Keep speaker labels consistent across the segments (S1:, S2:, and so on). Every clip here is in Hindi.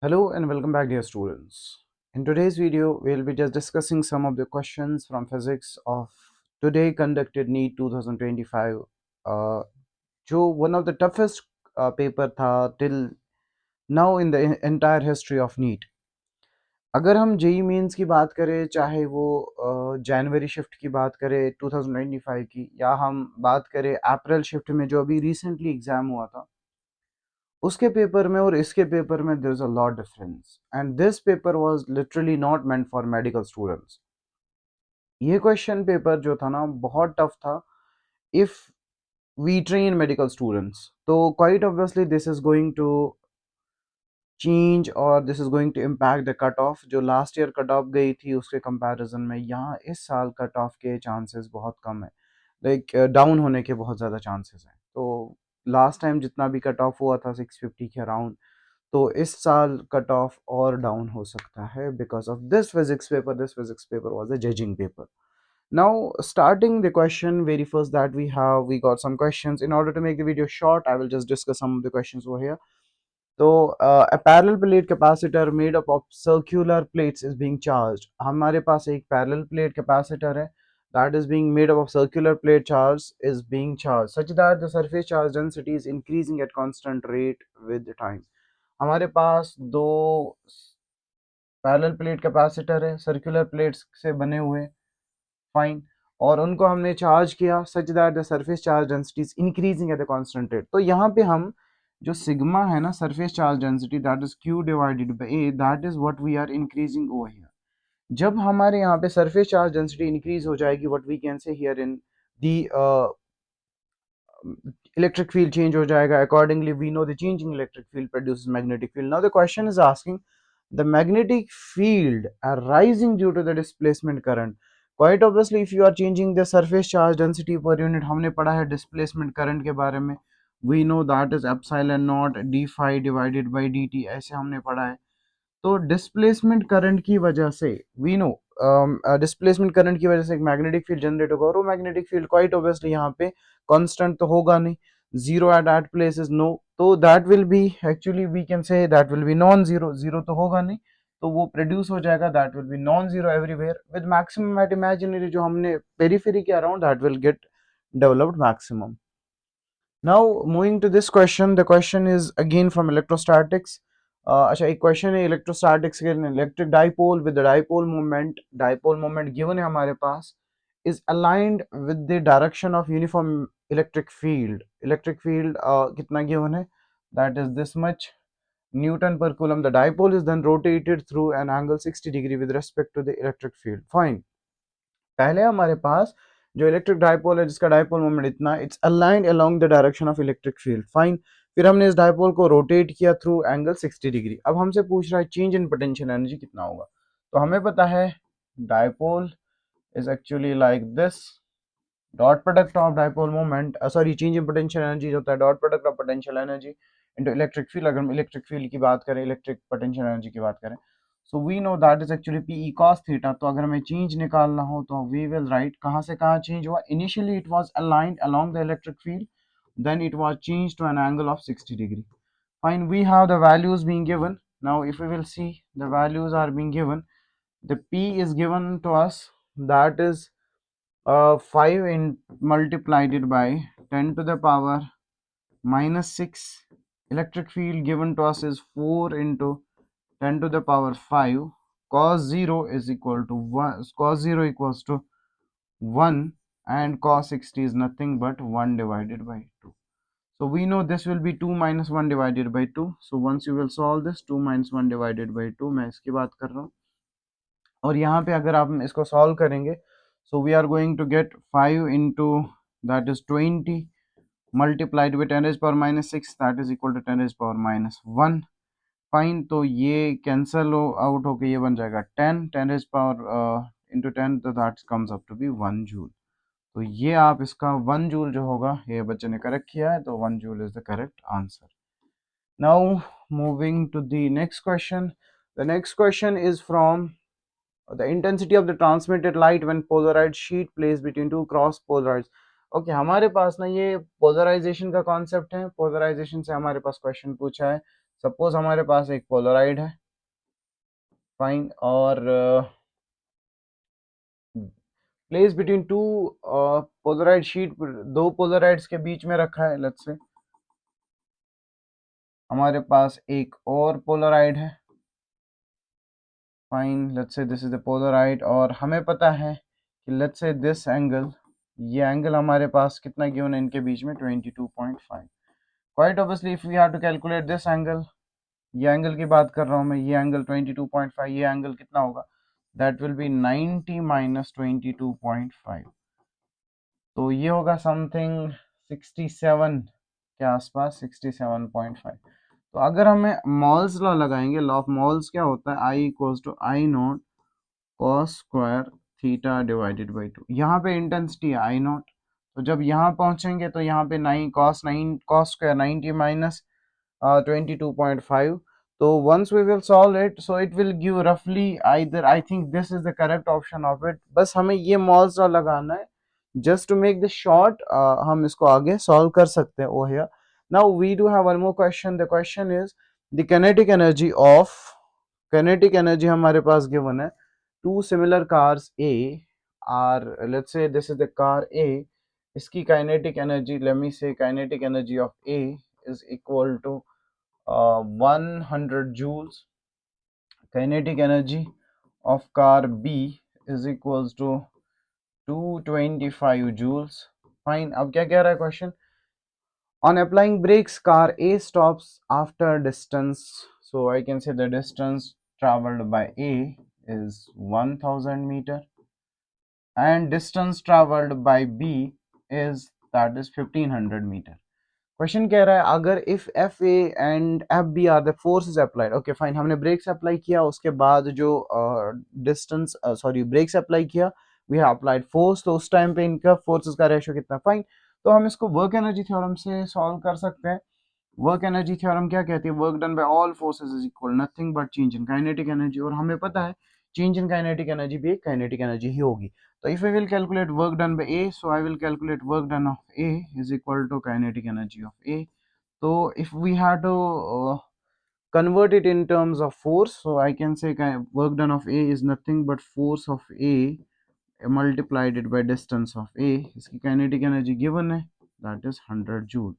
S1: Hello and welcome back, dear students. In today's video, we'll be just discussing some of the questions from physics of today conducted NEET 2025. Uh, जो one of the toughest paper था till now in the entire history of NEET. अगर हम जेई मेंस की बात करें, चाहे वो जनवरी शिफ्ट की बात करें 2025 की, या हम बात करें अप्रैल शिफ्ट में जो अभी रिसेंटली एग्जाम हुआ था, उसके पेपर में और इसके पेपर में there is a lot difference and this paper was literally not meant for medical students. ये क्वेश्चन पेपर जो था ना, बहुत टफ था if we train medical students. तो quite obviously this is going to change और this is going to impact the cut off. जो लास्ट ईयर कट ऑफ गई थी उसके कंपैरिजन में यहाँ इस साल कट ऑफ के चांसेस बहुत कम है, लाइक डाउन होने के बहुत ज़्यादा चांसेस हैं। तो लास्ट टाइम जितना भी कट ऑफ हुआ था 650 के अराउंड, तो इस साल कट ऑफ और डाउन हो सकता है because of this physics paper. This physics paper was a judging paper. Now starting the question, very first that we got some questions. In order to make the video short, I will just discuss some of the questions over here. So a parallel plate capacitor made up of circular plates is being charged. हमारे पास एक parallel plate capacitor है that is being made up of circular plate charge is being charged such that the surface charge density is increasing at constant rate with the time. हमारे पास दो पैरेलल प्लेट कैपेसिटर है, सर्कुलर प्लेट्स से बने हुए, फाइन, और उनको हमने चार्ज किया such that the surface charge density is increasing at the constant rate. तो यहाँ पे हम जो सिग्मा है ना, surface charge density, that is Q divided by A, that is what we are increasing over here. जब हमारे यहाँ पे सरफेस चार्ज डेंसिटी इंक्रीज हो जाएगी, what we can say here in the electric field change हो जाएगा। accordingly we know the changing electric field produces magnetic field. Now the question is asking the magnetic field arising due to the displacement current. Quite obviously if you are changing the surface charge density per unit, हमने पढ़ा है displacement current के बारे में, we know that is epsilon naught d phi divided by dt, ऐसे हमने पढ़ा है। तो डिस्प्लेसमेंट करंट की वजह से वी नो डिस्प्लेसमेंट करंट की वजह से एक मैग्नेटिक फील्ड जनरेट होगा, और वो मैग्नेटिक फील्ड क्वाइट ऑब्वियसली यहाँ पे कांस्टेंट तो होगा नहीं, zero at that place is no, तो that will be actually we can say that will be non zero. Zero तो होगा नहीं, तो वो प्रोड्यूस हो जाएगा, that will be non zero everywhere with maximum at imaginary, जो हमने पेरीफेरी के around, that will get developed maximum. Now moving to this question, the question is again from electrostatics. अच्छा, एक क्वेश्चन है इलेक्ट्रोस्टैटिक्स के, electric dipole with dipole moment given है हमारे पास, is aligned with the direction of uniform electric field. Electric field कितना given है, that is this much Newton per coulomb. The dipole is then rotated through an angle 60 degree with respect to the electric field. Fine. पहले हमारे पास जो इलेक्ट्रिक डाइपोल है जिसका डाइपोल मोमेंट इतना, it's aligned along the direction of electric field, fine. फिर हमने इस डाइपोल को रोटेट किया थ्रू एंगल 60 डिग्री। अब हमसे पूछ रहा है चेंज इन पोटेंशियल एनर्जी कितना होगा। तो हमें पता है dipole is actually like this, dot product of dipole moment, sorry, change in potential energy जो होता है dot product of potential energy into electric field. अगर हम इलेक्ट्रिक फील्ड की बात करें, इलेक्ट्रिक पोटेंशियल एनर्जी की बात करें, so we know that is actually P E cos theta. तो अगर हमें चेंज निकालना हो तो वी विल राइट कहाँ से कहाँ चेंज हुआ। Initially it was aligned along the electric field, then it was changed to an angle of 60 degree. Fine, we have the values being given. Now if we will see, the values are being given. The P is given to us, that is 5 in multiplied it by 10 to the power minus 6. Electric field given to us is 4 into 10 to the power 5. Cos 0 is equal to 1. Cos 0 equals to 1, and cos 60 is nothing but 1 divided by 2. So we know this will be 2 minus 1 divided by 2. So once you will solve this, 2 minus 1 divided by 2, मैं इसकी बात कर रहा हूँ, और यहाँ पे अगर आप इसको सॉल्व करेंगे, so we are going to get 5 into that is 20 multiplied with 10 raised power minus 6, that is equal to 10 raised power minus 1. Fine, तो ये कैंसल आउट होके ये बन जाएगा 10 10 रेज पावर इंटू 10, तो that comes up to be 1 joule. तो ये आप इसका 1 जूल जो होगा, ये बच्चे ने करेक्ट किया है, तो 1 joule is the correct answer. Now moving to the next question. The next question is from the intensity of the transmitted light when polarized sheet placed between two cross polarized. Okay, हमारे पास ना ये पोलराइजेशन का कॉन्सेप्ट है। पोलराइजेशन से हमारे पास क्वेश्चन पूछा है सपोज हमारे पास एक पोलराइड है, फाइन, और place between two Polaroid sheet, दो पोलराइड्स के बीच में रखा है। लेट्स से हमारे पास एक और पोलराइड है, fine, let's say this is the Polaroid, और हमें पता है कि लेट्स से दिस एंगल, ये एंगल हमारे पास कितना गिवन है इनके बीच में, 22.5। Quite obviously if we have to calculate this angle, ये एंगल की बात कर रहा हूँ मैं, ये एंगल 22.5, ये एंगल कितना होगा, दैट विल बी 90 माइनस 22.5, तो ये होगा समथिंग 67 के आसपास, 67.5। तो अगर हमें मॉल्स लॉ लगाएंगे, लॉ ऑफ मॉल्स क्या होता है, I equals to I not cos square theta divided by 2। यहाँ पे इंटेंसिटी है आई नॉट, तो जब यहाँ पहुंचेंगे तो यहाँ पे 9 cos square 90 minus 22.5, so once we will solve it, so it will give roughly either, I think this is the correct option of it। बस हमें ये मॉल्स लॉ लगाना है, just to make this short, हम इसको आगे solve कर सकते हैं। over here now we do have one more question, the question is the kinetic energy हमारे पास given है, two similar cars A are, let's say this is the car A, इसकी kinetic energy, let me say kinetic energy of A is equal to 100 joules, kinetic energy of car B is equals to 225 joules, fine। अब क्या कह रहा है question, on applying brakes car A stops after distance, so I can say the distance traveled by A is 1000 meter and distance traveled by B is, that is 1500 meter। Question कह रहा है अगर if F A and F B are the forces applied, okay fine, हमने ब्रेक्स अप्लाई किया, उसके बाद जो डिस्टेंस सॉरी ब्रेक्स अप्लाई किया, वी हैव अप्लाइड फोर्स, तो उस टाइम पे इनका फोर्सेस का रेशियो कितना, फाइन। तो हम इसको वर्क एनर्जी थ्योरम से सॉल्व कर सकते हैं। वर्क एनर्जी थ्योरम क्या कहती है, work done bye all forces is equal nothing but change in kinetic energy, और हमें पता है चेंज इन काइनेटिक एनर्जी भी एक काइनेटिक एनर्जी ही होगी। तो if I will calculate work done by A, so I will calculate work done of A is equal to kinetic energy of A. So if we had to convert it in terms of force, so I can say work done of A is nothing but force of A multiplied it by distance of A, इसकी kinetic energy given है, that is 100 joule।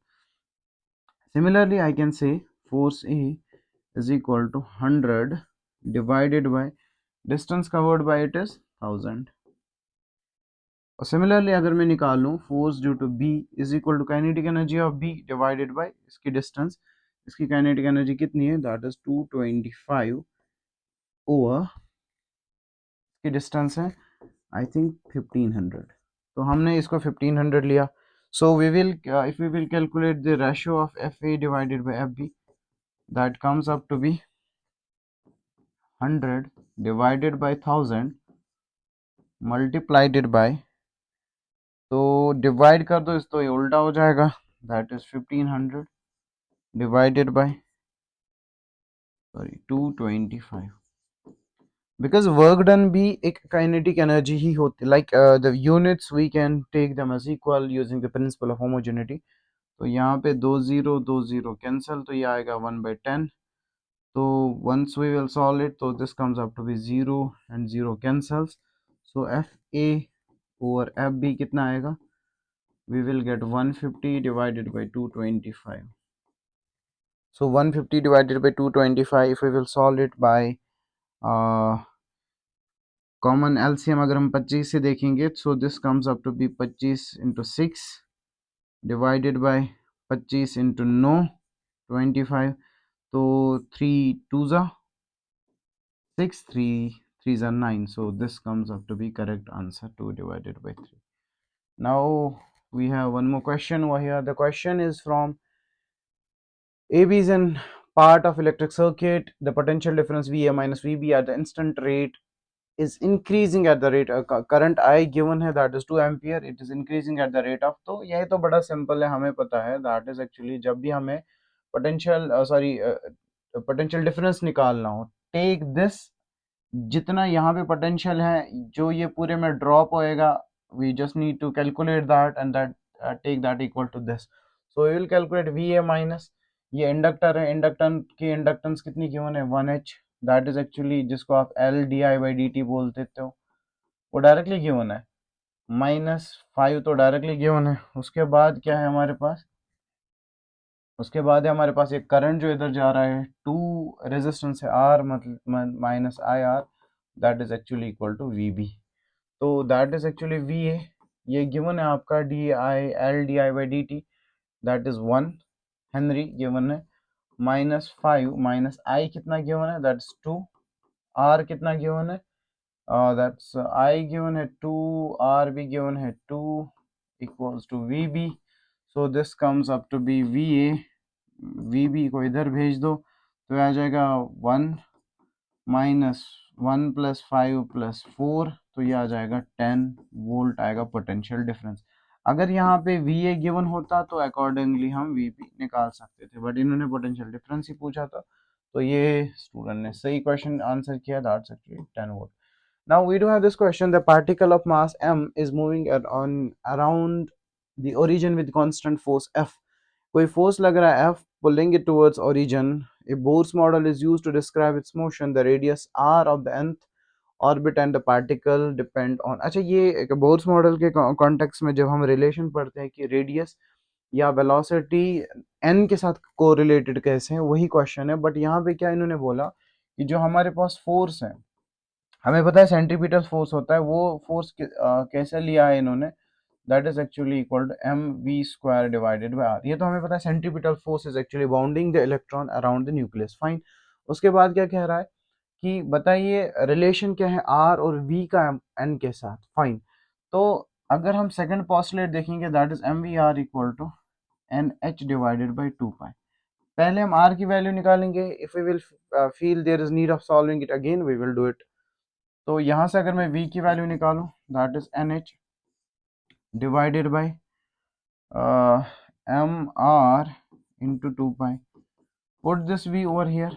S1: Similarly I can say force A is equal to 100 divided by distance covered by it is 1000। और सिमिलरली अगर मैं निकालूं force due to B is equal to kinetic energy of B divided by इसकी डिस्टेंस, इसकी काइनेटिक एनर्जी कितनी है, दैट इज 225 ओवर, इसकी डिस्टेंस है आई थिंक 1500, तो हमने इसको 1500 लिया। So we will if we will calculate the ratio of F A divided by F B, that comes up to be 100 divided by 1000 multiplied by, तो डिवाइड कर दो इस, तो ये उल्टा हो जाएगा, that is 1500 divided by, sorry, 225, because work done भी एक kinetic energy ही होती, like the units we can take them as equal using the principle of homogeneity। तो यहाँ पे 2 0 cancel, तो ये आएगा 1/10, तो once we will solve it, तो this comes up to be 0 and 0 cancels, so FA over FB कितना आएगा, we will get 150 divided by 225। So 150 divided by 225, if we will solve it by common LCM अगर हम 25 से देखेंगे, so this comes up to be 25 into 6 divided by 25 into 9 25, तो 3 2 ज़ा 6, 3 ज़ा 9, so this comes up to be correct answer, 2 divided by 3। now we have one more question over here, the question is from AB is an part of electric circuit, the potential difference VA minus VB at the instant rate is increasing at the rate, current I given है that is 2 ampere, it is increasing at the rate of, तो यह तो बड़ा सिंपल है, हमें पता है that is actually जब भी हमें potential potential difference निकालना हो, take this, जितना यहाँ पे potential है जो ये पूरे में drop होएगा, we just need to calculate that and that take that equal to this, so we will calculate VA minus, ये इंडक्टर है, इंडक्टेंस की इंडक्टेंस कितनी गिवन है 1H, दैट इज एक्चुअली जिसको आप LdI/dt बोल देते हो, वो डायरेक्टली गिवन है। -5 तो डायरेक्टली गिवन है। उसके बाद क्या है हमारे पास, उसके बाद है हमारे पास एक करंट जो इधर जा रहा है, 2 रेजिस्टेंस है R, मतलब -IR, that is actually equal to VB। तो दैट इज एक्चुअली VA, ये गिवन है आपका LdI/dt, that is 1 Henry given है। -5 माइनस आई कितना गिवन है, दैट्स 2। आर कितना गिवन है, दैट्स आई गिवन है 2, आर भी गिवन है 2, equals to VB। So this comes up to be VA। VB को इधर भेज दो तो आ जाएगा 1 -1 + 5 + 4, तो ये आ जाएगा 10 वोल्ट आएगा पोटेंशियल डिफरेंस। अगर यहाँ पे VA गिवन होता तो अकॉर्डिंगली हम VB निकाल सकते थे, बट इन्होंने पोटेंशियल डिफरेंस ही पूछा था, तो ये स्टूडेंट ने सही क्वेश्चन आंसर किया, that's actually 10 volt. Now we do have this question: the particle of mass m is moving on around the origin with constant force F. कोई फोर्स लग रहा है F, pulling it towards origin. A Bohr's model is used to describe its motion. The radius r of the nth orbit and the particle depend on. अच्छा, ये एक बोर्स मॉडल के कॉन्टेक्स्ट में जब हम रिलेशन पढ़ते हैं कि रेडियस या वेलोसिटी n के साथ कोरिलेटेड कैसे हैं, वही क्वेश्चन है। बट यहाँ पे क्या इन्होंने बोला कि जो हमारे पास फोर्स है, हमें पता है सेंट्रीपिटल फोर्स होता है, वो फोर्स कैसे लिया है इन्होंने, that is actually equal to mv² divided by r। ये तो हमें पता है centripetal force is actually bounding the electron around the nucleus, fine. उसके बाद क्या कह रहा है कि बताइए रिलेशन क्या है r और v का n के साथ, फाइन। तो अगर हम सेकंड पोस्टुलेट देखेंगे, that is mvr equal to nh divided by 2 pi. पहले हम r की वैल्यू निकालेंगे, if we will feel there is need of solving it again, we will do it. तो यहाँ से अगर मैं v की वैल्यू निकालूं, that is nh divided by mr into 2 pi. Put this v over here,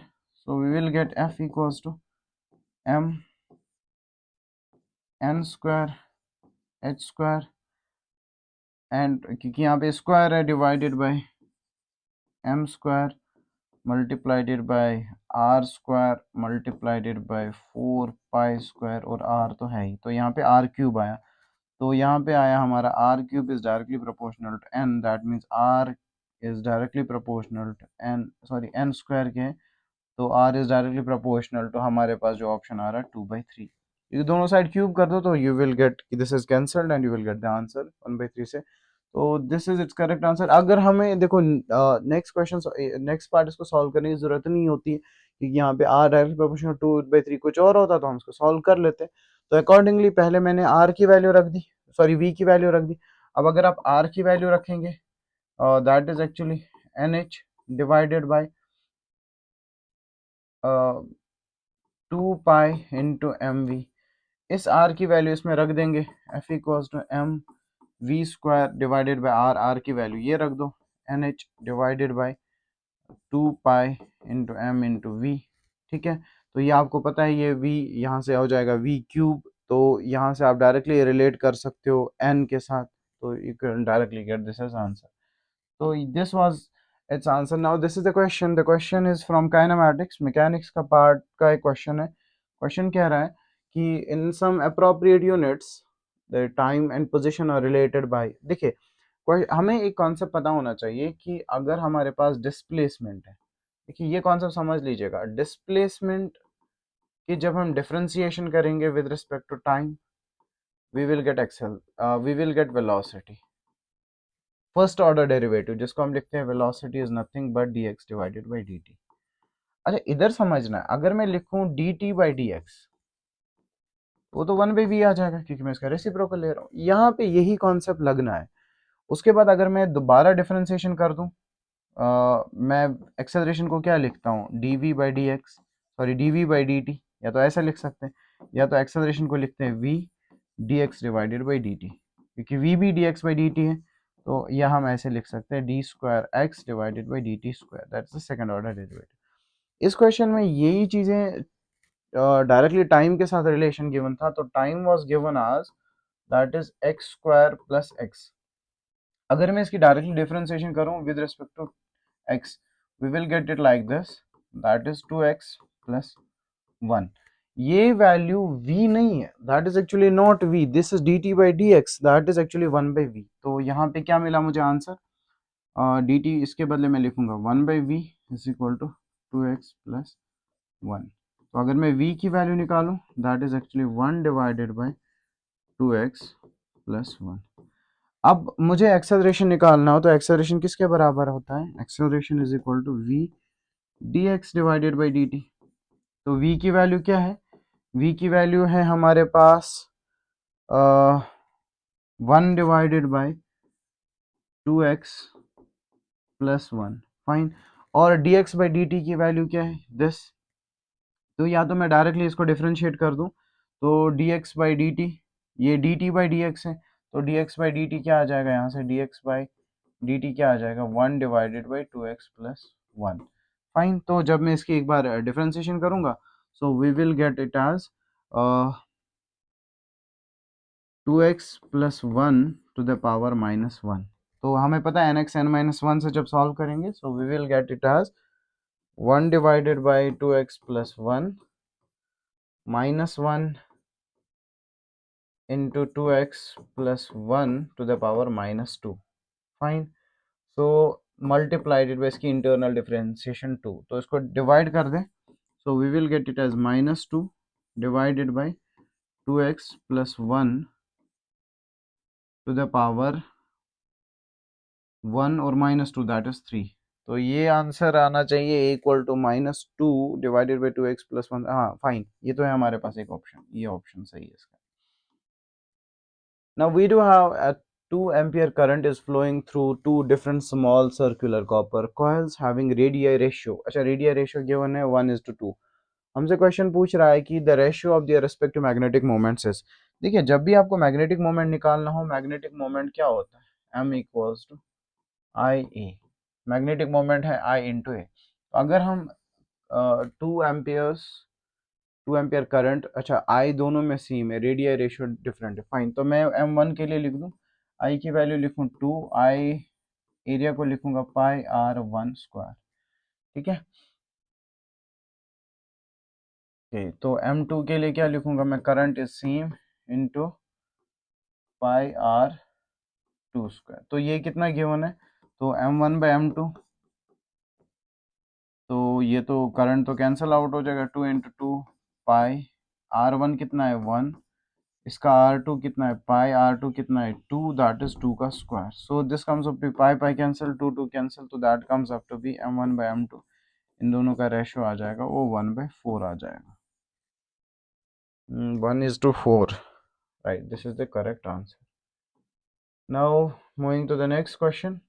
S1: so we will get f equals to m n square h square, and क्योंकि यहाँ पे स्क्वायर है, divided by m square मल्टीप्लाइडेड bye r square मल्टीप्लाइडेड bye 4 pi square, और r तो है ही, तो यहाँ पे r क्यूब आया। तो यहाँ पे आया हमारा r cube is directly proportional to n, that means r is directly proportional to n, sorry n square के, तो r is directly proportional to हमारे पास जो ऑप्शन आ रहा है 2/3। ये दोनों साइड क्यूब कर दो तो you will gate, this is cancelled and you will get the answer 1/3 से। तो this is it's correct answer. अगर हमें देखो नेक्स्ट क्वेश्चन, नेक्स्ट पार्ट इसको सॉल्व करने की जरूरत नहीं होती है, क्योंकि यहाँ पे r डायरेक्टली प्रोपोर्शनल 2/3 कुछ और होता तो हम इसको सॉल्व कर लेते। तो अकॉर्डिंगली पहले मैंने r की वैल्यू रख दी, सॉरी v की वैल्यू रख दी। अब अगर आप r की वैल्यू रखेंगे, that is actually nh divided by 2 pi into mv। इस r की वैल्यू इसमें रख देंगे, f equals to m v square divided by r की वैल्यू ये रख दो, nh divided by 2 pi into m into v। ठीक है, तो ये आपको पता है, ये v यहाँ से हो जाएगा v क्यूब, तो यहाँ से आप डायरेक्टली रिलेट कर सकते हो n के साथ, तो you can directly get this as answer. So this was its answer. Now this is the question. The question is from kinematics, mechanics का part का एक question है। Question कह रहा है कि in some appropriate units the time and position are related by। देखिए हमें एक कॉन्सेप्ट पता होना चाहिए कि अगर हमारे पास डिस्प्लेसमेंट है, देखिए ये कॉन्सेप्ट समझ लीजिएगा, डिस्प्लेसमेंट की जब हम डिफरेंशिएशन करेंगे with respect to time, we will get accel, we will get velocity, first order derivative, जिसको हम लिखते हैं velocity is nothing but dx divided by dt। अच्छा इधर समझना है, अगर मैं लिखूं dt बाई dx, वो तो 1/v आ जाएगा, क्योंकि मैं इसका रेसिप्रोकल ले रहा हूँ। यहाँ पे यही कॉन्सेप्ट लगना है। उसके बाद अगर मैं दोबारा डिफरेंशिएशन कर दूं, मैं एक्सेलरेशन को क्या लिखता हूँ, dv by dx, sorry dv by dt, या तो ऐसा लिख सकते हैं, या तो एक्सेलरेशन को लिखते हैं v dx divided by dt, क्योंकि v भी dx बाई dt है, तो यह हम ऐसे लिख सकते हैं d square x divided by dt square, that's the second order derivative. इस क्वेश्चन में यही चीज़ें डायरेक्टली टाइम के साथ रिलेशन गिवन था, तो time was given as that is x square plus x। अगर मैं इसकी डायरेक्टली डिफरेंशिएशन करूं with respect to x, we will get it like this, that is 2x plus 1। ये वैल्यू v नहीं है, that is actually not v, this is dt by dx, that is actually 1 by v। तो यहाँ पे क्या मिला मुझे आंसर, dt इसके बदले में लिखूंगा 1 by v is equal to 2x plus 1। तो अगर मैं v की वैल्यू निकालूं, that is actually 1 divided by 2x plus 1। अब मुझे एक्सेलरेशन निकालना हो तो एक्सेलरेशन किसके बराबर होता है, acceleration is equal to v dx divided by dt। तो v की वैल्यू क्या है, v की वैल्यू है हमारे पास 1 divided by 2x plus 1, fine. और dx बाई dt की वैल्यू क्या है, दिस। तो या तो मैं डायरेक्टली इसको डिफरेंशिएट कर दूं, तो dx बाई dt, ये dt बाई dx है, तो dx बाई dt क्या आ जाएगा, यहाँ से dx बाई dt क्या आ जाएगा, 1 divided by 2x plus 1, fine. तो जब मैं इसकी एक बार डिफरेंशिएशन करूंगा, so we will get it as 2x plus 1 to the power minus 1। तो हमें पता है nx n माइनस 1 से जब सॉल्व करेंगे, so we will get it as 1 divided by 2x plus 1 minus 1 into 2x plus 1 to the power minus 2, fine। so multiplied it by इसकी internal differentiation 2, तो इसको divide कर दें, so we will get it as minus 2 divided by 2x plus 1 to the power 1 और minus 2 that is 3। तो ये आंसर आना चाहिए equal to minus 2 divided by 2x plus 1। हाँ फाइन, ये तो है हमारे पास एक ऑप्शन, ये ऑप्शन सही है इसका। Now we do have a 2 ampere current is flowing through two different small circular copper coils having radii ratio। अच्छा radii ratio given है 1:2। हमसे क्वेश्चन पूछ रहा है कि the ratio of the respective magnetic moments is. देखिए जब भी आपको मैग्नेटिक मोमेंट निकालना हो, मैग्नेटिक मोमेंट क्या होता है, m equals to I A. Magnetic moment है I इंटू ए। तो अगर हम 2 एम्पियर करंट, अच्छा आई दोनों में सेम है, रेडियल रेशियो डिफरेंट है, फाइन। तो मैं m1 के लिए लिख दूं, आई की वैल्यू लिखूं 2, आई एरिया को लिखूंगा पाई आर 1 स्क्वायर, ठीक है। ओके तो m2 के लिए क्या लिखूंगा मैं, current is same into pi R 2 square. तो ये कितना गिवन है, तो m1 बाई m2, तो ये तो करंट तो कैंसिल आउट हो जाएगा, 2 इंटू 2 पाई r1 कितना है 1, इसका R2 कितना है, पाई R2 कितना है 2, दैट इज 2 का square. So this comes up to pi pi cancel, 2 2 cancel, तो that comes up to be m1 by m2। इन दोनों का रेशियो आ जाएगा वो 1/4 आ जाएगा, 1:4, right, this is the correct answer. Now moving to the next question.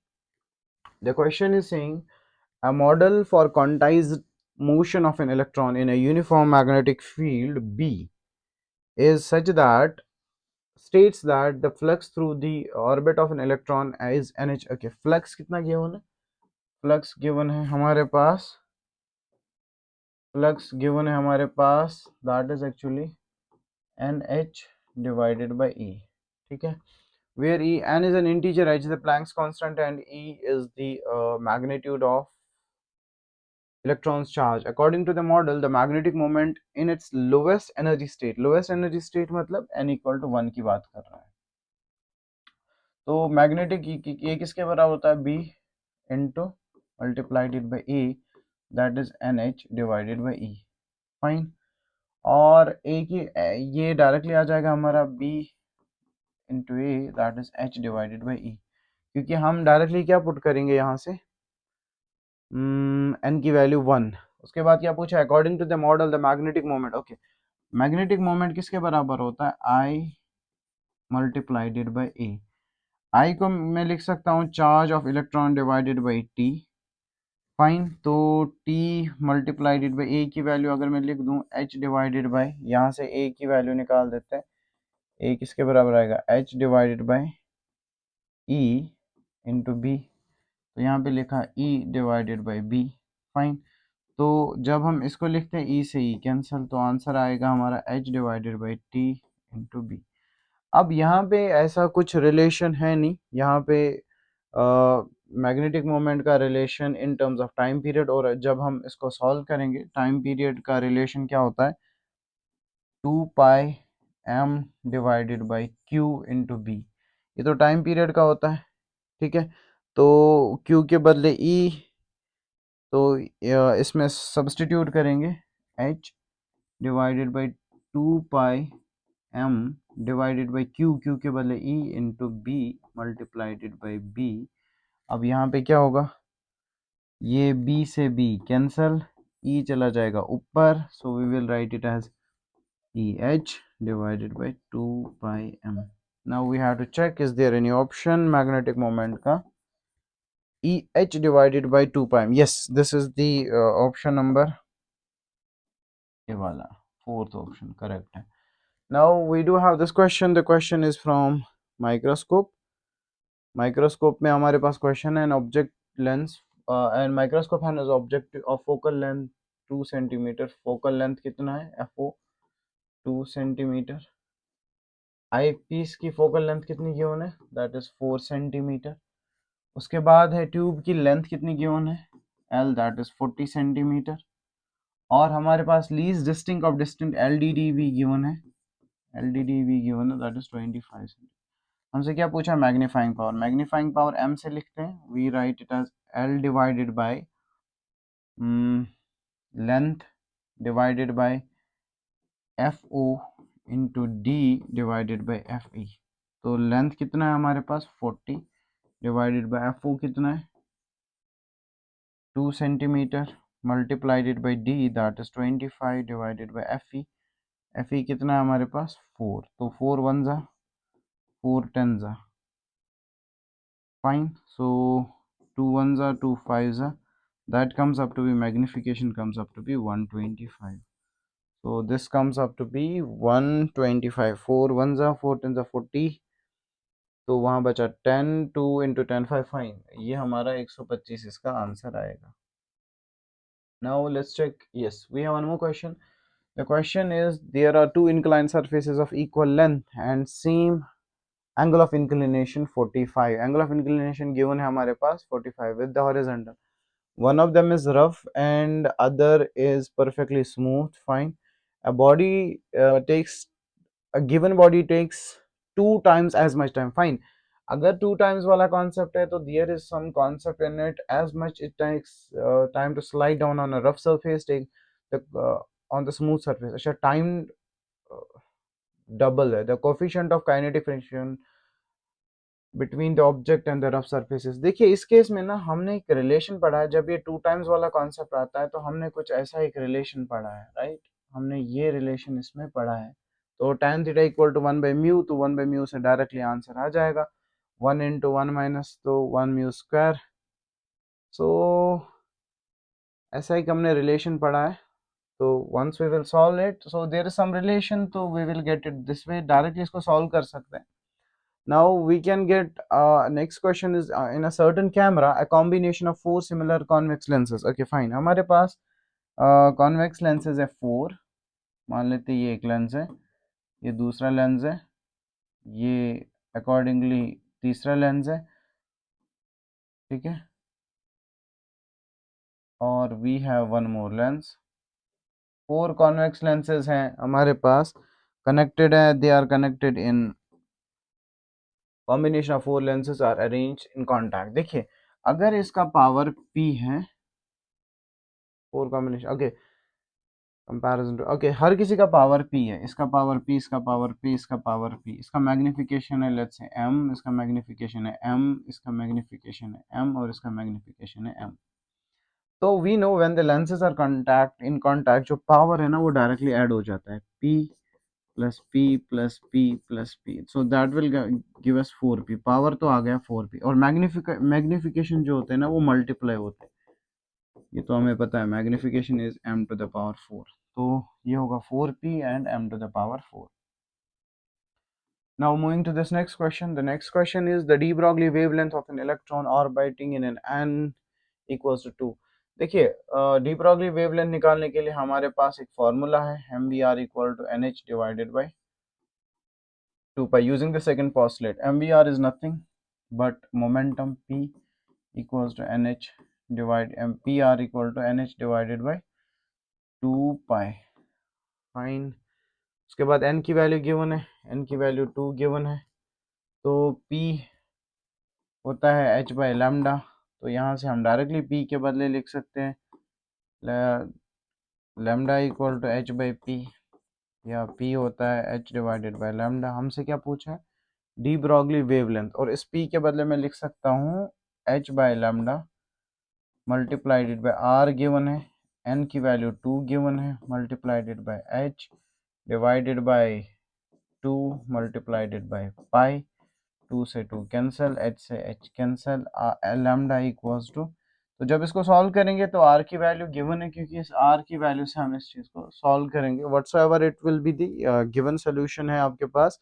S1: The question is saying a model for quantized motion of an electron in a uniform magnetic field B is such that states that the flux through the orbit of an electron is nh। okay, flux कितना given है, flux given है हमारे पास, flux given है हमारे पास, that is actually nh divided by e, ठीक है। where e, n is an integer, h is the Planck's constant and e is the magnitude of electron's charge। according to the model the magnetic moment in its lowest energy state, lowest energy state मतलब n equal to 1 की बात कर रहा है। तो मैग्नेटिक ये किसके बराबर होता है, b into multiplied by a, that is n H divided by e, fine. और ए की ये डायरेक्टली आ जाएगा हमारा b into a, that is h divided by e, क्योंकि हम डायरेक्टली क्या पुट करेंगे यहाँ से, n की वैल्यू 1। उसके बाद क्या पूछा, according to the model the magnetic moment. Okay, magnetic moment किसके बराबर होता है, आई मल्टीप्लाइडेड बाई ए। आई को मैं लिख सकता हूँ charge of electron divided by T, fine. तो टी मल्टीप्लाइडेड बाई ए की वैल्यू अगर मैं लिख दूँ एच डिवाइडेड बाई, यहाँ से ए की वैल्यू निकाल देते हैं, ए किसके बराबर आएगा, H divided by E into B. तो यहाँ पे लिखा E divided by B, fine. तो जब हम इसको लिखते हैं ई से ई कैंसिल, तो आंसर आएगा हमारा H divided by T into B. अब यहाँ पे ऐसा कुछ रिलेशन है नहीं, यहाँ पे मैग्नेटिक मोमेंट का relation in terms of time period, और जब हम इसको सॉल्व करेंगे टाइम पीरियड का रिलेशन क्या होता है, 2πm divided by Q into B. ये तो टाइम पीरियड का होता है, ठीक है। तो क्यू के बदले ई, तो इसमें सब्सटीट्यूट करेंगे h divided by 2πm divided by Q, Q के बदले E into B multiplied by B. अब यहाँ पे क्या होगा, ये b से b कैंसल, e चला जाएगा ऊपर, so we will write it as eh divided by 2πm. Now we have to check, is there any option magnetic moment का eh divided by 2πm? Yes, this is the option number, ये वाला fourth option correct है. Now we do have this question. The question is from microscope. Microscope में हमारे पास question है, an object lens and microscope has object of focal length 2 centimeter. Focal length कितना है, FO 2 centimeter. आई पीस की फोकल लेंथ कितनी गिवन है, दैट इज 4 सेंटीमीटर। उसके बाद है ट्यूब की लेंथ कितनी गिवन है, एल, दैट इज 40 सेंटीमीटर। और हमारे पास लीस्ट डिस्टिंक्ट ऑफ डिस्टेंस एलडीडी भी गिवन है, एलडीडी भी गिवन है, दैट इज 25 सेंटीमीटर। हमसे क्या पूछा, magnifying power. Magnifying power M से लिखते हैं, we write it as L divided by length divided by F O into D divided by F E. तो लेंथ कितना है हमारे पास 40 डिवाइडेड बाय एफ ओ कितना है 2 centimetre multiplied by D, that is 25 divided by F E कितना है हमारे पास 4। तो 4 1 जा 4 10 जा, फाइन। सो 2 1 जा 2 5 जा, that comes up to be, magnification comes up to be 125. So this comes up to be 125। 4 1 जा 4 10 जा 40, तो वहाँ बचा 10, 2 इंटू 10 5, फाइन। ये हमारा 125 इसका आंसर आएगा। Now let's check, yes we have one more question. The question is, there are two inclined surfaces of equal length and same angle of inclination 45. Angle of inclination given है हमारे पास 45 with the horizontal. One of them is rough and other is perfectly smooth, fine. A body takes, a given body takes 2 times as much time, fine. अगर 2 times वाला concept है तो there is some concept in it, as much it takes time to slide down on a rough surface, take the on the smooth surface। अच्छा, time double है, the coefficient of kinetic friction between the object and the rough surfaces. देखिए इस केस में ना हमने एक रिलेशन पढ़ा है, जब ये 2 times वाला कॉन्सेप्ट आता है तो हमने कुछ ऐसा एक रिलेशन पढ़ा है, राइट। हमने ये रिलेशन इसमें पढ़ा है। तो tan थीटा इक्वल टू 1/μ, तो 1/μ से डायरेक्टली आंसर आ जाएगा, 1 इंटू 1 माइनस तो 1 μ स्क्वायर। सो ऐसा ही हमने रिलेशन पढ़ा है। तो once we will solve it, so there is some relation, तो we will get it this way, directly इसको सॉल्व कर सकते हैं। Now we can get next question is in a certain camera a combination of 4 similar convex lenses। Okay fine, हमारे पास convex lenses है 4। मान लेते हैं ये एक लेंस है, ये दूसरा लेंस है, ये अकॉर्डिंगली तीसरा लेंस है, ठीक है। और we have one more lens। 4 convex lenses हैं हमारे पास, connected है, they are connected in combination of 4 lenses are arranged in contact। देखिए अगर इसका पावर p है, 4 combination, okay comparison to, okay हर किसी का पावर p है, इसका पावर p, इसका पावर p, इसका पावर p, इसका मैग्निफिकेशन है लेट्स से m, इसका मैग्निफिकेशन है m, इसका मैग्निफिकेशन है m, और इसका मैग्निफिकेशन है m। तो we know when the lenses are contact in contact, जो पावर है ना वो डायरेक्टली ऐड हो जाता है, p plus p plus p plus p, so that will give us 4p। Power तो आ गया 4p, और मैग्निफिकेशन जो होते हैं ना वो मल्टीप्लाई होते हैं, ये तो हमें पता है, magnification is m to the power 4। तो ये होगा 4p and m to the power 4। Now moving to this next question. The next question is the de Broglie wavelength of an electron orbiting in an n equals to 2। देखिए de Broglie wavelength निकालने के लिए हमारे पास एक फॉर्मूला है, mvr equal to nh divided by 2 pi, using the second postulate। mvr is nothing but momentum p equals to N H divide P R equal to N H divided by 2 pi. Fine. उसके बाद n की वैल्यू गिवन है, n की वैल्यू 2 गिवन है, तो p होता है h बाई लैम्डा। तो यहाँ से हम डायरेक्टली p के बदले लिख सकते हैं lambda equal to h by P, या p होता है h डिवाइडेड बाई लैम्डा। हमसे क्या पूछा है, डी ब्रॉगली वेवलेंथ, और इस p के बदले मैं लिख सकता हूँ h by lambda multiplied by r given है, n की वैल्यू 2 गिवन है, multiplied by h divided by 2 multiplied by pi. 2 से 2 कैंसिल, h से h cancel, lambda equals to, तो जब इसको सॉल्व करेंगे तो r की वैल्यू गिवन है, क्योंकि इस r की वैल्यू से हम इस चीज़ को सॉल्व करेंगे। Whatsoever it will be the given solution है आपके पास,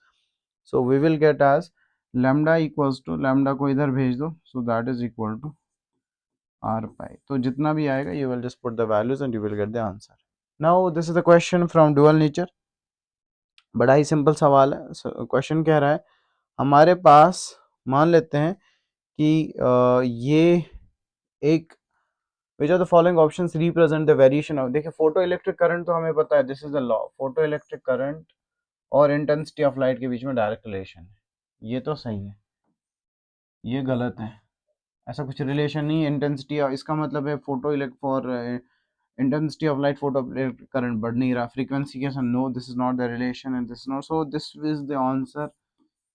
S1: so we will get as lambda equals to, lambda को इधर भेज दो, so that is equal to r pi. तो जितना भी आएगा you will just put the values and you will get the answer. Now this is the question from dual nature. बड़ा ही सिंपल सवाल है। क्वेश्चन कह रहा है हमारे पास, मान लेते हैं कि ये एक, which are the following options represent the variation of, देखिए फोटो इलेक्ट्रिक करंट तो हमें पता है, this is the law, photo electric current और इंटेंसिटी ऑफ लाइट के बीच में डायरेक्ट रिलेशन है, ये तो सही है, ये गलत है, ऐसा कुछ रिलेशन नहीं है। इंटेंसिटी, इसका मतलब है photo elect for intensity of light photo current बढ़ नहीं रहा, फ्रीक्वेंसी के साथ, no this is not the relation and this not, so this is the answer,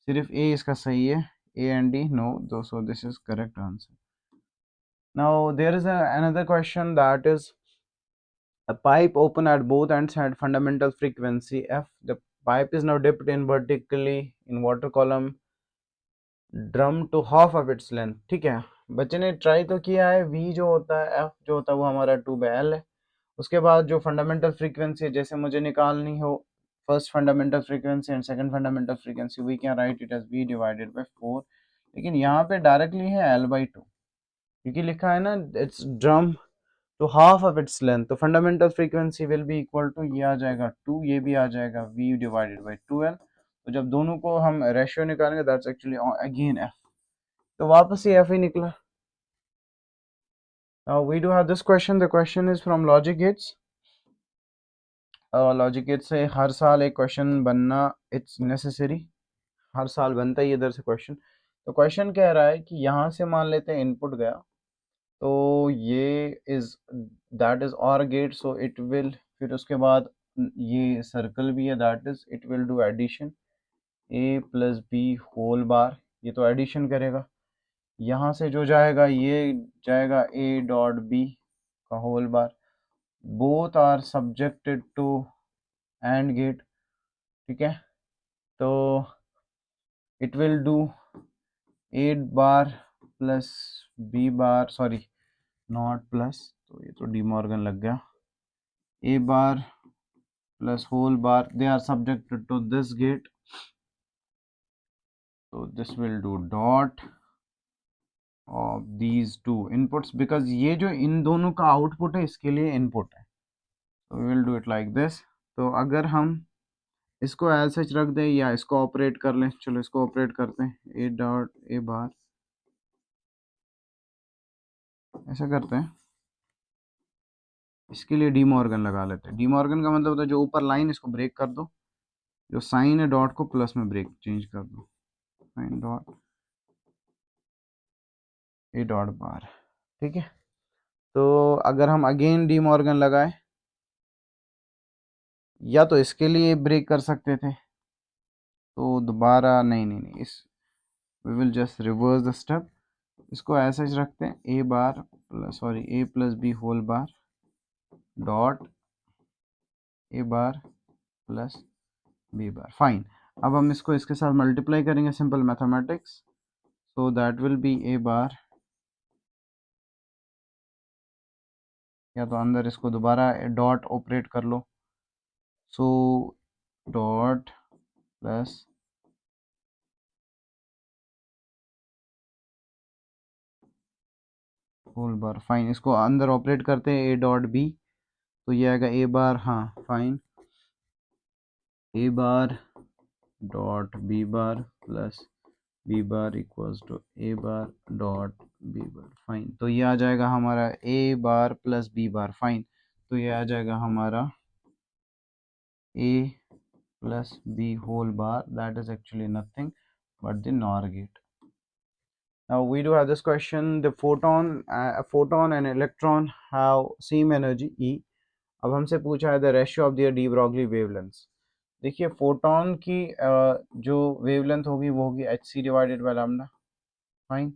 S1: सिर्फ ए इसका सही है, ए एंड डी नो दो, so this is correct answer. Now there is another question, that is a pipe open at both ends had fundamental frequency f, the pipe is now dipped in vertically in water column drum to half of its length. ठीक है, बच्चे ने ट्राई तो किया है, v जो होता है, f जो होता है वो हमारा 2/l है। उसके बाद जो फंडामेंटल फ्रीक्वेंसी है, जैसे मुझे निकालनी हो first fundamental frequency and second fundamental frequency, we can write it as v divided by 4, लेकिन यहाँ पे डायरेक्टली है l/2, क्योंकि लिखा है ना it's drum to half of its length, तो fundamental frequency will be equal to, ये आ जाएगा 2, ये भी आ जाएगा v डिवाइडेड बाय 2l। तो जब दोनों को हम रेशियो निकालेंगे दैट्स एक्चुअली अगेन f, तो वापस ये f ही निकला। Now we do have this question, the question is from Logic Gates। Logic gate से हर साल एक क्वेश्चन बनना इट्स नेसेसरी, हर साल बनता ही इधर से क्वेश्चन। तो क्वेश्चन कह रहा है कि यहाँ से मान लेते हैं इनपुट गया, तो ये is, that is OR gate, so it will, फिर उसके बाद ये सर्कल भी है, that is it will do addition a plus B whole bar, ये तो एडिशन करेगा, यहाँ से जो जाएगा ये जाएगा a डॉट b का whole bar, both are subjected to AND gate. ठीक है, तो it will do a bar plus b bar, sorry not plus, तो ये तो डी मॉर्गन लग गया, a bar plus whole bar, they are subjected to this gate, so this will do dot of these two inputs, because ये जो इन दोनों का आउटपुट है इसके लिए इनपुट है, so we will do it like this। तो अगर हम इसको एज सच रख दें या इसको ऑपरेट कर लें, चलो इसको ऑपरेट करते हैं, ए डॉट ए बार, ऐसा करते हैं, इसके लिए डी मॉर्गन लगा लेते हैं। डी मॉर्गन का मतलब होता है जो ऊपर लाइन इसको ब्रेक कर दो, जो साइन है डॉट को प्लस में ब्रेक चेंज कर दो, sign dot A dot bar. ठीक है, तो अगर हम अगेन डी मॉर्गन लगाए, या तो इसके लिए ब्रेक कर सकते थे, तो दोबारा नहीं नहीं नहीं, इस we will just reverse the step, इसको ऐसे ही रखते हैं, a bar plus, sorry a plus B whole bar dot a bar plus b bar. Fine, अब हम इसको इसके साथ मल्टीप्लाई करेंगे, simple mathematics, so that will be a bar, या तो अंदर इसको दोबारा डॉट ऑपरेट कर लो, so dot plus whole bar. Fine, इसको अंदर ऑपरेट करते हैं, ए डॉट बी, तो ये आएगा ए बार, हाँ fine, a bar dot b bar plus b bar equals to a bar dot b bar fine, तो ये आ जाएगा हमारा a bar plus b bar fine, तो ये आ जाएगा हमारा a plus B whole bar, that is actually nothing but the NOR gate. Now we do have this question: the photon and electron have same energy E. अब हमसे पूछा है the ratio of their de Broglie wavelengths. देखिए फोटोन की जो वेवलेंथ होगी वो होगी H C divided by lambda fine,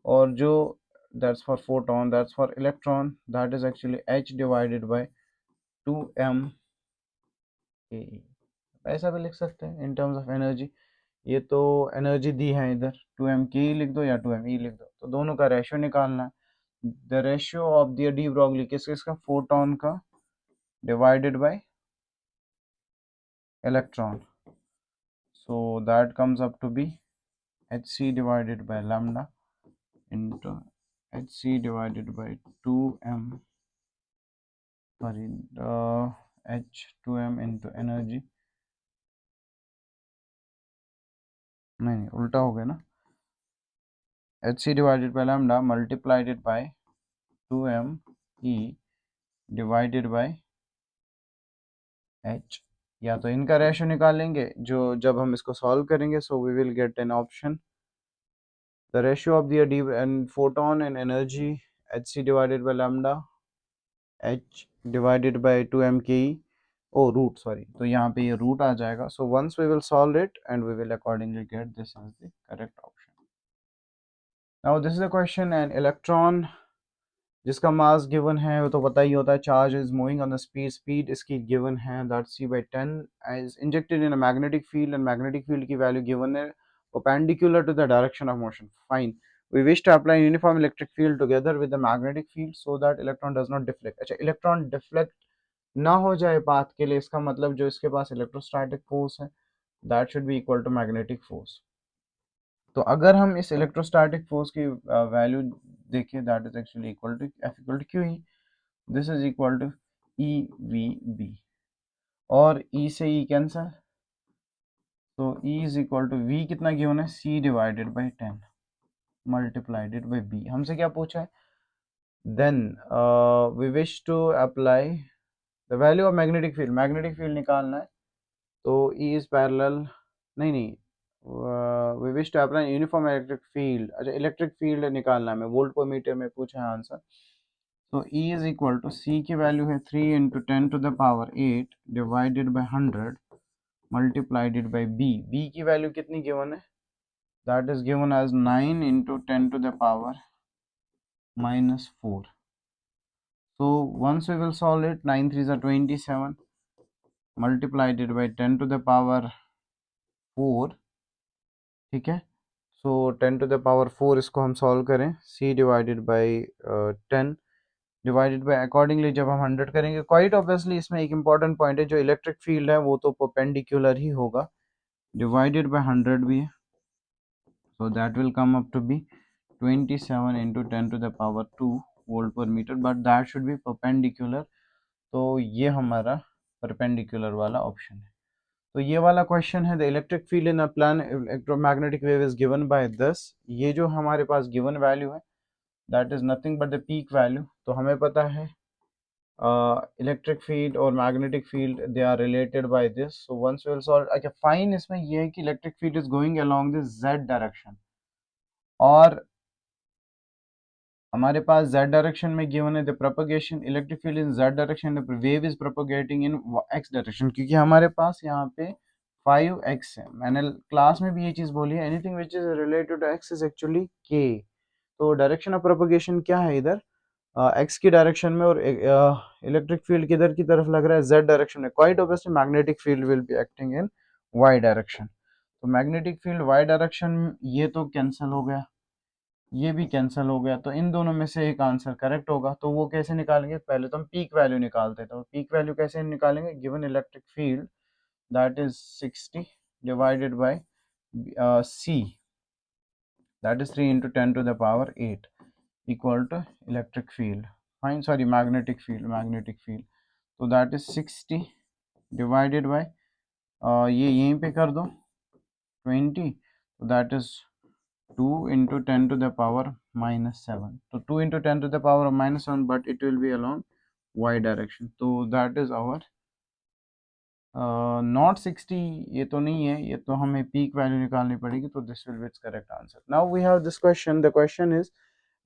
S1: और जो that's for photon, that's for electron, that is actually H divided by 2m के, ऐसा भी लिख सकते हैं इन टर्म्स ऑफ एनर्जी। ये तो एनर्जी दी है इधर, 2m के लिख दो या 2m ई लिख दो, तो दोनों का रेशियो निकालना है। The ratio of the de Broglie किस किसका, फोटोन का divided by electron, so that comes up to be hc divided by lambda into hc divided by 2m, sorry, h2m into energy, नहीं उल्टा हो गया ना, hc divided by lambda multiplied it by 2m e divided by h, या तो इनका रेशियो निकालेंगे जो जब हम इसको सॉल्व करेंगे, so we will get an option the ratio of the and photon and energy hc divided by lambda h divided by 2m ke, oh root sorry, तो यहाँ पे ये रूट आ जाएगा, so once we will solve it and we will accordingly get this as the correct option. Now this is a question, an electron जिसका मास गिवन है वो तो पता ही होता है, charge is moving on the speed इसकी गिवन है that c/10 is injected in a magnetic field, and magnetic field की वैल्यू गिवन है perpendicular to the direction of motion. Fine. We wish to apply uniform electric field together with the magnetic field so that electron does not deflect. अच्छा इलेक्ट्रॉन डिफ्लेक्ट ना हो जाए पाथ के लिए, इसका मतलब जो इसके पास इलेक्ट्रोस्टैटिक फोर्स है that should be equal to magnetic force. तो अगर हम इस इलेक्ट्रोस्टैटिक फोर्स की वैल्यू देखिए that is actually equal to F equal to Q E, this is equal to E V B, और ई से ई कैंसल, तो E is equal to V कितना गिवन है, C divided by 10 multiplied by B. हमसे क्या पूछा है, then we wish to apply the value of magnetic field निकालना है, तो ई इज पैरेलल, नहीं we wish to apply uniform electric field, अच्छा इलेक्ट्रिक फील्ड निकालना है, मैं वोल्ट पर मीटर में पूछा है आंसर, तो E is equal to C की वैल्यू है 3 into 10⁸ divided by 100 multiplied by B की वैल्यू कितनी गिवन है, that is given as 9 into 10⁻⁻4, so once we will solve it, 9 3s are 27 multiplied by 10⁻4, ठीक है, सो 10⁻4 इसको हम सॉल्व करें, C divided by 10 divided by accordingly जब हम 100 करेंगे, क्वाइट ऑब्वियसली इसमें एक इंपॉर्टेंट पॉइंट है, जो इलेक्ट्रिक फील्ड है वो तो परपेंडिकुलर ही होगा, डिवाइडेड बाय 100 भी है, so that will come up to be 27 into 10⁻2 volt पर metre, but that should be perpendicular, तो ये हमारा परपेंडिकुलर वाला ऑप्शन है। तो ये वाला क्वेश्चन है, the electric field in a plane electromagnetic wave is given by this, ये जो हमारे पास गिवन वैल्यू है that is nothing but the peak value, तो हमें पता है इलेक्ट्रिक फील्ड और magnetic field they are related by this, so once we will solve, अच्छा फाइन इसमें ये है कि electric field is going along this z direction, और हमारे पास z डायरेक्शन में गिवन है the propagation electric field in z direction, wave is propagating in x direction, क्योंकि हमारे पास यहाँ पे 5x है, मैंने क्लास में भी ये चीज बोली है, anything which is related to x is actually k, तो डायरेक्शन ऑफ प्रोपगेशन क्या है इधर एक्स की डायरेक्शन में, और इलेक्ट्रिक फील्ड किधर की तरफ लग रहा है, जेड डायरेक्शन में, quite obviously magnetic field will be acting in Y direction, तो मैग्नेटिक फील्ड वाई डायरेक्शन, ये तो कैंसिल हो गया, ये भी कैंसिल हो गया, तो इन दोनों में से एक आंसर करेक्ट होगा, तो वो कैसे निकालेंगे, पहले तो हम पीक वैल्यू निकालते हैं, तो पीक वैल्यू कैसे निकालेंगे, given electric field that is 60 divided by see that is 3 into 10⁸ equal to electric field, fine, sorry magnetic field, so that is 60 divided by ये यहीं पे कर दो 20, so that is 2 into 10⁻⁻⁴ -7. So 2 into 10 to the power of -7, but it will be along y direction. So that is our not 60, ये तो नहीं है, ये तो हमें पीक वैल्यू निकालनी पड़ेगी, तो this will be its correct answer. Now we have this question. The question is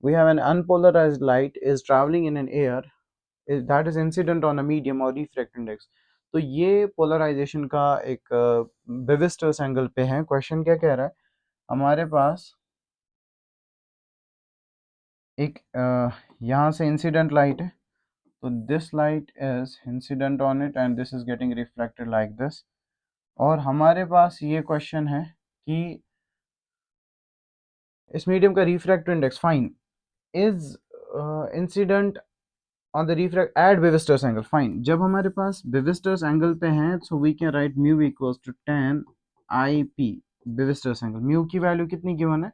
S1: we have an unpolarized light is traveling in an air that is incident on a medium or refract index. तो ये पोलराइजेशन का एक बेविस्टर्स एंगल पे है. क्वेश्चन क्या कह रहा है, हमारे पास एक यहाँ से इंसिडेंट लाइट है, तो this light is incident on it and this is getting reflected like this. और हमारे पास ये क्वेश्चन है कि इस मीडियम का refractive index fine is incident on the refract at Brewster's angle. Fine, जब हमारे पास बेविस्टर्स एंगल पे हैं, so we can write mu equals to tan IP Brewster's angle. Mu की वैल्यू कितनी गिवन है,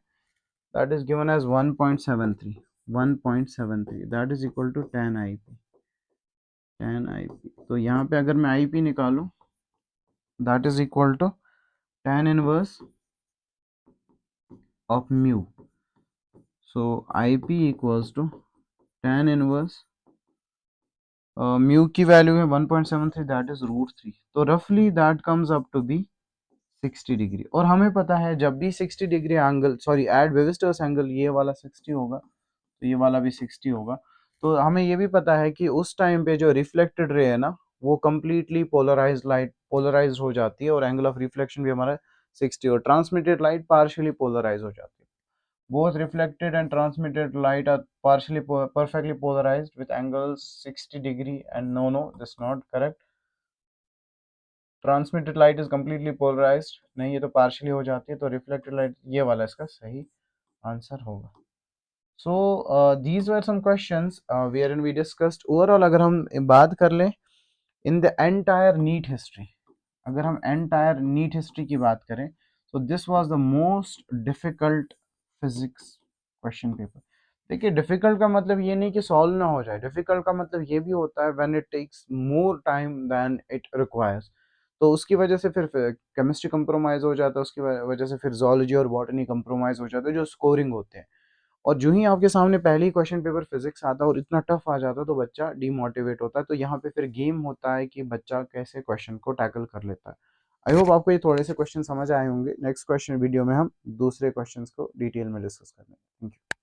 S1: that is given as 1.73. 1.73 that is equal to tan IP. तो यहाँ पे अगर मैं IP निकालूं, that is equal to tan inverse of mu. So IP equals to tan inverse mu की वैल्यू है 1.73, दैट इज √3. तो रफली that comes up to be 60 degree. और हमें पता है जब भी 60 degree angle, sorry at Brewster's angle, ये वाला 60 होगा तो ये वाला भी 60 होगा. तो हमें ये भी पता है कि उस टाइम पे जो रिफ्लेक्टेड रे है ना, वो कम्प्लीटली पोलराइज लाइट पोलराइज हो जाती है और एंगल ऑफ रिफ्लेक्शन भी हमारा 60, और ट्रांसमिटेड लाइट पार्शियली पोलराइज हो जाती है. Both reflected and transmitted light are partially perfectly polarized with angles 60 degree, and no, that's not correct. Transmitted light is completely polarized, नहीं, ये तो partially हो जाती है, तो reflected light ये वाला इसका सही आंसर होगा. So these were some questions wherein we discussed overall. अगर हम बात कर लें in the entire NEET history, अगर हम entire NEET history की बात करें, so this was the most difficult physics question paper. देखिए, डिफिकल्ट का मतलब ये नहीं कि सॉल्व ना हो जाए, डिफिकल्ट का मतलब ये भी होता है when it takes more time than it requires. तो उसकी वजह से फिर केमिस्ट्री कंप्रोमाइज हो जाता है, उसकी वजह से फिर जोलॉजी और बॉटनी कंप्रोमाइज हो जाता है, जो स्कोरिंग होते हैं. और जो ही आपके सामने पहले ही क्वेश्चन पेपर फिजिक्स आता है और इतना टफ आ जाता है, तो बच्चा डीमोटिवेट होता है. तो यहाँ पे फिर गेम होता है कि बच्चा कैसे क्वेश्चन को टैकल कर लेता है. आई होप आपको ये थोड़े से क्वेश्चन समझ आए होंगे. नेक्स्ट क्वेश्चन वीडियो में हम दूसरे क्वेश्चंस को डिटेल में डिस्कस करेंगे. Thank you.